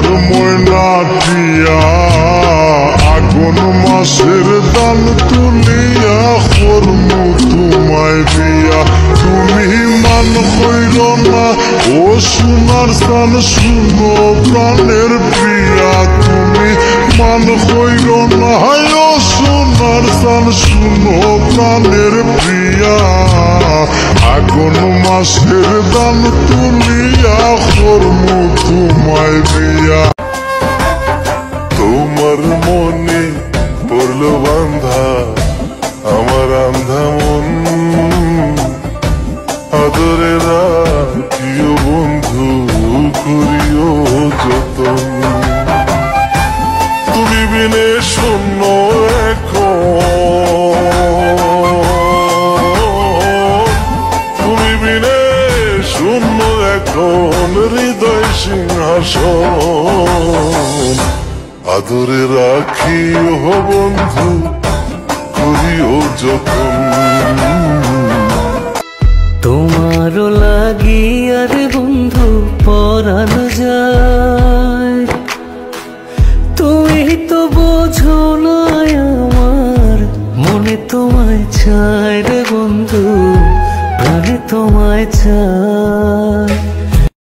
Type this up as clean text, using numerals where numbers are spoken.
আমার ময়না টিয়া আগুন মাসের দান তুলিয়া করমু তোমায় বিয়া। তুমি মান কইর না ও সোনার স্থান শুনো প্রাণের প্রিয়া। তুমি মান কইর না ও সোনার স্থান শুনো প্রাণের প্রিয়া। আগুন মাসের দান তুলিয়া করমু তোমায় বিয়া। তোমার মনে পড়লো বান্ধা আমার আন্ধা মন, আদরে রাখিও বন্ধু করিও যতন। তুমি বিনে শূন্য এখন, তুমি বিনে শূন্য এখন হৃদয় সিংহাসন। আদরে রাখিও বন্ধু করিও যতন। তোমারও লাগিয়া রে বন্ধু পরাণ যায়, তুমি তো বোঝো না আমার মনে তোমায় চায় রে বন্ধু, প্রাণে তোমায় চায়।